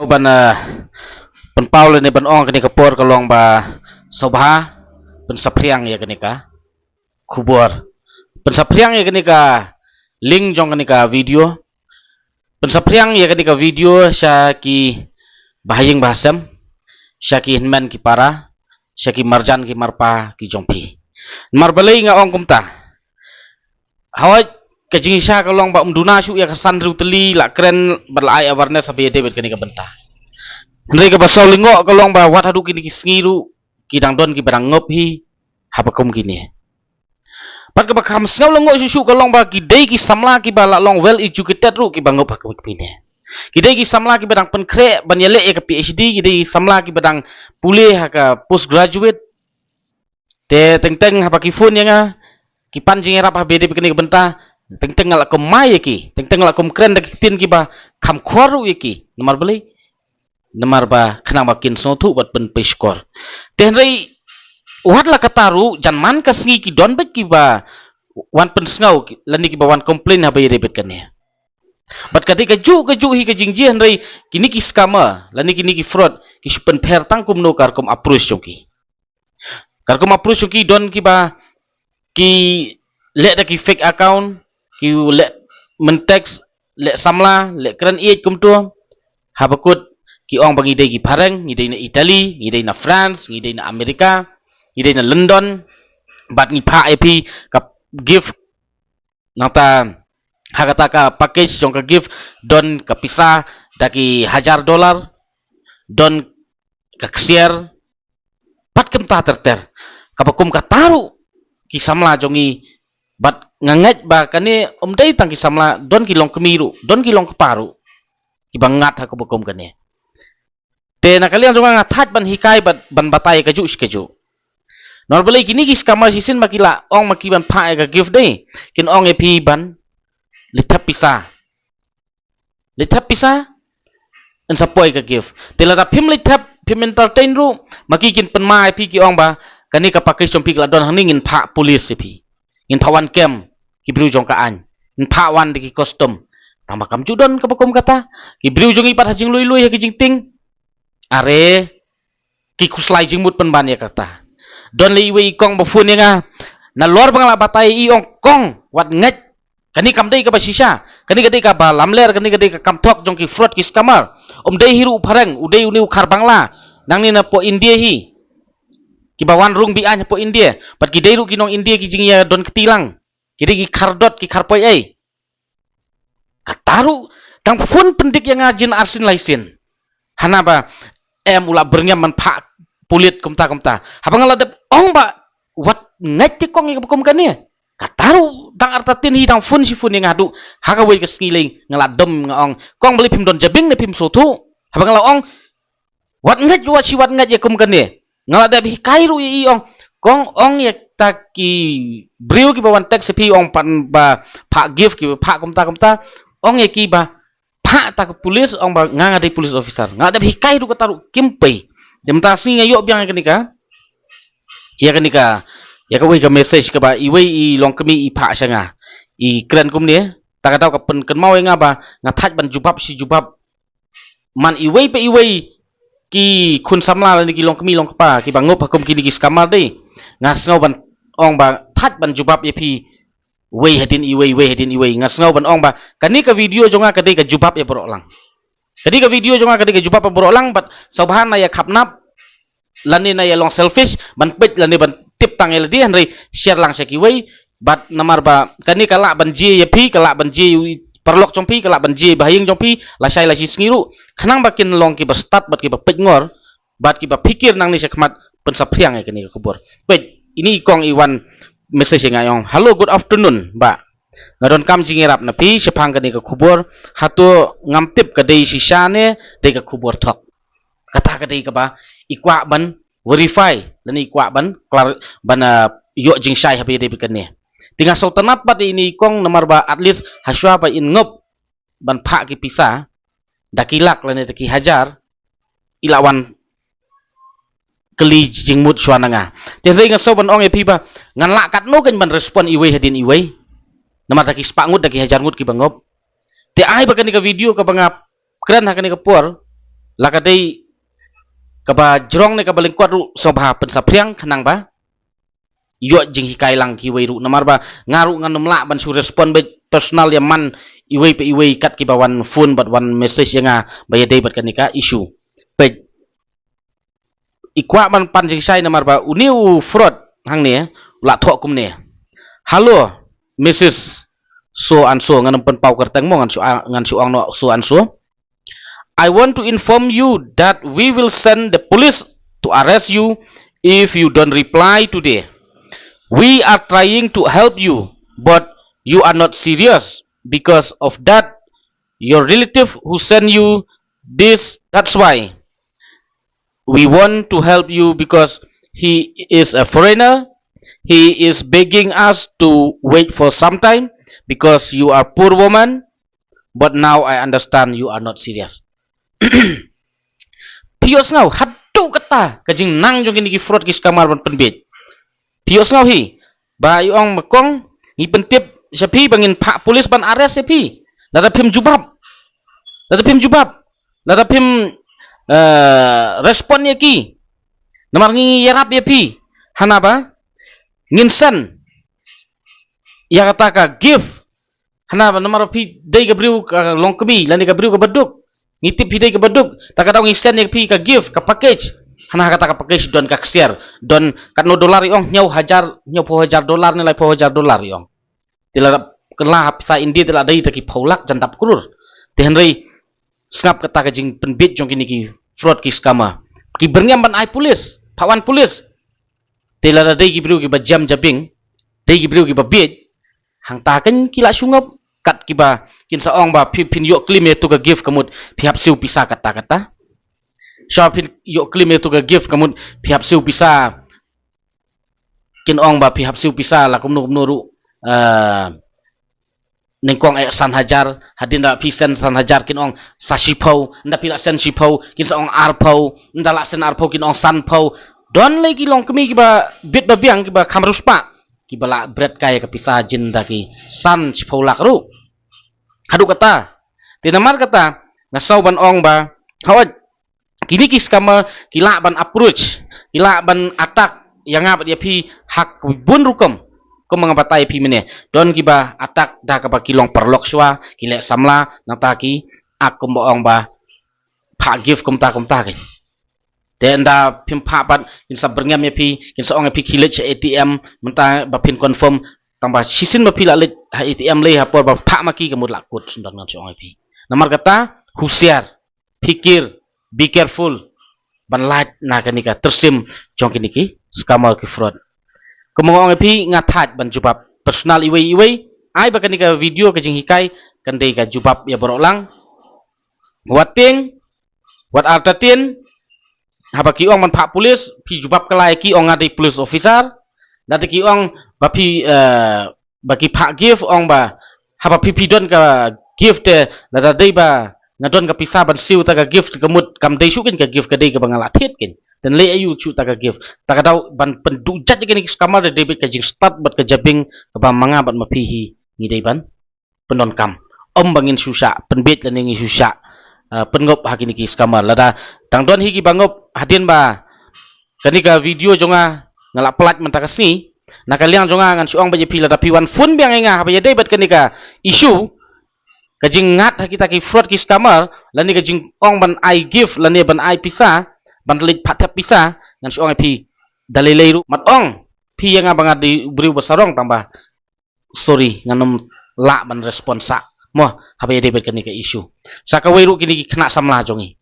ban Paul ni ban ong kini kapor kalong ba sobha ban sapriang ya kini ka kubur ban sapriang ya kini ka link jong kini ka video ban sapriang ya kini ka video sya ki bahayeng bahasam sya ki hinman ki para sya ki marjan ki marpa ki jongpi marbalai nga ong kumta hawaj kajing sya kalong ba umduna syu ya kasan ruteli la keren berlai awareness sabi David kini ka benta Hendai ka basau lingok kalong ba wat hadu kini kisngiru kidang don ki barang ngopi habakum kini. Pat ka bakam sngau lengok susu kalong ba kidai ki samla ki ba long well educated ru ki bangop hakum kini. Kidai ki samla ki badang penkrek ban yelek ya ka PhD kidai samla ki badang pulih ka postgraduate. Te teng-teng haba ki phone yang ki panjing rap habede kini benta teng-teng ngala kom mai ki teng-teng ngala kom keren dak tin ki ba kam khoru ki nomor beli nemar ba kena makin sotu buat pen peskor. Tenrei wat la kataru janman kasngi ki don bet ki ba wan pen sngau lani ki ba wan komplain ha bay rebet kan ya. Bat kati ka ju hi ka jingji henrei kini ki scammer lani kini ki fraud ki pen pher tang kum no kar kum approach joki. Kar kum approach joki don ki ba ki le da ki fake account ki le mentext le samla le keren iet kum tu ha bakut ki ong bagi dai ki parang ngidai na Italy ngidai na France ngidai na Amerika ngidai na London bat ngi pa ep ka gift nata hagata ka package jong ka gift don ka pisa daki $1,000 don ka share pat kemta terter kapakum ka taru ki samla jongi bat ngangat ba kani dai tang ki samla don ki long kemiru don ki long keparu ki bangat ha kapakum kani te na kalian jonga ngathat ban hikai ban batai kaju skeju normally kini ki scammer sisin makila ong makiban pa ka gift dei kin ong epi ban litap pisa en sapoi ka gift te la phim litap phim entertain ru makikin penma epi ki ong ba kani ka pakai sompi la don hanging in pa police epi in pawan kem ki bru jong ka an in pa wan di ki custom tama kam judon ka pakom kata ki bru jongi pat hajing lui ha ki jing ting are ki kuslai jingmut penban ya kata don le iwe ikong bafun nga na lor bangala batai iong kong wat nget kani kam dei ka basisha kani gadei ka ba lamler kani gadei ka kam thok jong ki fraud ki scammer dei hiru pharang udei uni ukhar bangla nangni na po India hi ki bawan rung bi an po India pat ki dei ru ki nong India ki jingya don ketilang ki dei ki khardot ki kharpoi ai kataru dang fun pendik yang ngajin arsin laisin hana ba em ula bernyam man pa pulit kumta habang ngadep ong ba wat ngai ti kong kum kan ni kataru dang artatin hi dang fun si fun yang ngadu haga wei ke skiling ngaladom ngong kong beli pim don jabing ne pim sotu habang la ong wat ngai wa si wat ngai ya kum kan ni ngaladep hi kairu i ong kong ong ya taki briu ki bawan tek sepi ong pan ba pa gift ki pa kumta ong ya ki ba pa tak polis ong ba nganga di police officer ngadep hi kairu kataru kimpai demta sni ngayo biang kenika ya kenika ya ka wei ka message ka ba iwei I long kemi I pha sanga I kren kum ni ta ka taw ka pen ken mau nga ba nga thaj ban jubab si jubab man iwei pe iwei ki kun samla ni ki long kemi long pa ki bangop hakum kini ki scammer dei ngas ngau ban ong ba thaj ban jubab ye pi wei hadin iwei ngas ngau ban ong ba kani ka video jonga ka dei ka jubab ye borok lang kadi ka video jonga kadi ka jubab ye borok lang bat sobhan na ya khapnap lani na ya long selfish ban pet lani ban tip tangel di henry share lang seki wei bat namar ba kani kala ban je ye pi kala ban je perlok chompi kala ban je bahing chompi la sai la si sngiru khanang bakin long ki ba start bat ki ba pet ngor bat ki ba pikir nang ni sekmat pensapriang ya kani ka kubur wait ini kong iwan message ngayong hello good afternoon ba ngadon kam jingirap na pi sepang kani ka kubur hatu ngamtip ka dei sisane dei ka kubur thok kata ka dei ka ba ikwa ban verify dan ikwa ban klar ban yo jingshai habi dei bikan ni tinga sultanat bat ini kong nomor ba at least haswa ba in ngop ban pha ki pisa dakilak lani daki hajar ilawan keli jingmut swananga te ringa so ban ong e piba ngan lakat no kan ban respon iwei hadin iwei nama daki spangut daki hajar ngut ki bangop te ai ba kan ka video ka bangap keren ha kan ka por lakadai kaba jrong ne kaba lingkuat ru sobha pen sapriang khanang ba yo jing hikai lang ki wei ru namar ba ngaru nganum la ban su respon be personal ya man iwei pe iwei kat ki ba wan phone bat wan message yang ba ya dei bat kanika issue pe ikwa ban pan jing sai namar ba uniu fraud hang ne la thok kum ne halo Mrs. so and so nganum pen pau kerteng mo ngan su ang no so and so I want to inform you that we will send the police to arrest you if you don't reply today. We are trying to help you, but you are not serious. Because of that, your relative who sent you this, that's why. We want to help you because he is a foreigner. He is begging us to wait for some time because you are poor woman. But now I understand you are not serious. Pios ngau hatu kata kajing nang jong kini ki fraud ki skamar ban penbit. Pios ngau hi ba yong makong ni pentip sapi bangin pak polis ban arrest sapi. Lada pim jubab. Lada pim respon ya ki. Namar ngi yarap ya pi. Hana ba? Nginsan. Ya kata ka give. Hana ba namar pi dai ka briu ka long kemi lani ka briu ka beduk. Ngitip hidai ke beduk takadaw ngisen yang pi ka gift ka package hana kata ka package don ka share don katno dolar yong nyau po hajar dolar nilai po hajar dolar yong tila kela sa indi tila dai taki paulak jantap kurur tehenrei skap kata ka jing penbit jong kini ki fraud ki skama ki berngam ban ai polis pawan polis tila dai ki bru ki ba jam jabing dai ki bru ki ba bit hang taken kila sungap kat kiba kin saong ba pin yo claim tu ka gift kamut pihap siu pisa kata sha pin yo claim tu ka gift kamut pihap siu pisa kin ong ba pihap siu pisa la kumnu ru ningkong san hajar hadin da pisen san hajar kin ong sa shipau nda pila sen shipau kin saong arpau nda la sen arpau kin ong san pau don lagi long kemi kiba bit ba biang kiba kamruspa kiba la bread kaya ka pisa jin da ki san shipau lak ru hadu kata tinamar kata ngasaw ban ong ba hawad kini kis kama kila ban approach kila ban atak yang ngapat ya pi hak bun rukum ko mga batay pi mene don kiba atak da ka ba kilong perlok swa kile samla nataki ak ong ba pa give kumta ki den da pim pa ban insa berngam ya pi insa ong ya pi kilet ATM menta ba pin confirm tambah sisin ma pila lit ATM le hapor ba pak maki kemud lakut sundan ngan chong IP namar kata husiar pikir be careful ban lat na kanika tersim chong kiniki scammer ki fraud kemong IP ngathat ban jubab personal iwei ai ba kanika video ka jing hikai kandai ka jubab ya borolang wating wat artatin haba ki ong man pak polis pi jubab kalai ki ong ngadai police officer dati ki ong bapi bagi pak gift ong ba haba pipi don ka gift de la dai ba ngadon ka pisa ban siu ta ka gift kemut kam dai sukin ka gift ka dai ka bangalatit kin dan le ayu chu ta ka gift ta ka daw ban pendujat ni kamar de debit ka jing start bat ka jabing ka ba manga bat mapihi ni dai ban penon kam bangin susah penbit lan ngi susah pengop hakini ki kamar lada tang don higi bangop hadin ba kanika video jonga ngalak pelat mentakasni nakaliang jonga ngan suang baje pila tapi wan fun biang enga apa yade bat kenika isu kajing ngat kita ki fraud ki scammer lani kajing ong ban I give lani ban I pisa ban lit patap pisa ngan suang pi dalilai ru mat ong pi yang abang di beriu besarong tambah story nganom la ban responsa mo apa yade bat kenika isu sakawe ru kini kena samla jongi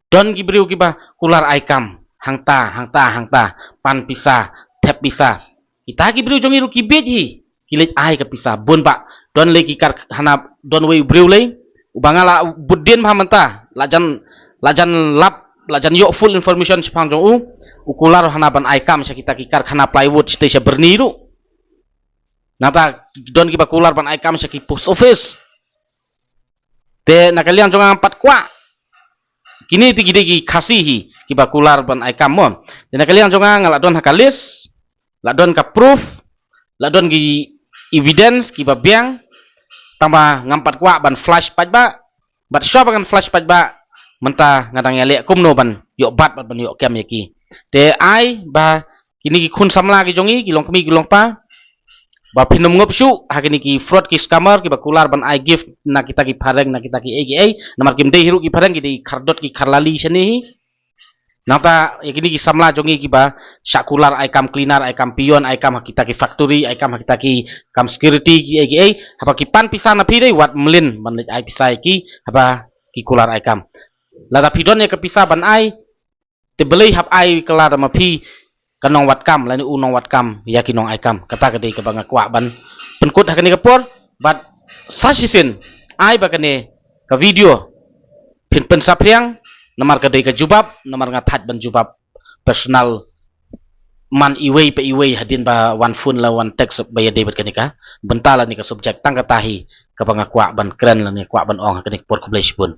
don ki beriu ki ba kular aikam hangta pan pisa tap pisa kita ki beriu jongi ruki beji kilit ai ka pisa bun pak don le ki kar hana don we beriu le ubangala budin phamanta lajan lajan yo full information sepang jong ukular hana ban ai kam kita ki kar khana plywood station berniru nata don ki bakular ban ai kam ki post office te nakalian jong empat kwa kini tigi digi kasihi ki bakular ban ai kam mo te nakalian jong ngala don hakalis ladon ka proof ladon gi evidence ki babiang tambah ngampat kwa ban flash paj ba bat shop kan flash paj ba mentah ngadang ya lek kumno ban yok bat ban yok kem yaki te ai ba kini ki kun samla ki jongi ki long kemi ki long pa ba pinum ngop syu hakini ki fraud ki scammer ki ba kular ban ai gift na kita ki pareng na kita ki agi namar kim de hiru ki pareng ki de khardot ki kharlali seni nata yakini ki samla jongi ki ba syakular ai kam cleaner ai kam pion ai kam kita ki factory ai kam kita ki kam security ki agi apa ki pan pisana pi de wat melin ban ai pisai ki apa ki kular ai kam lada pidon ya ke pisah ban ai te belei hap ai kelar ma pi kanong wat kam lani unong wat kam ya kinong ai kam kata kede ke banga kwa ban penkut hakani kapor bat sasisin ai bakane ka video pen sapriang namar kede ka jubab namar ngathat ban jubab personal man iwei pe iwei hadin ba wan phone la wan text baya debit kanika bentala ni ka subject tang katahi ka banga kwa ban keren lani kwa ban ong hakani kapor kublai sipun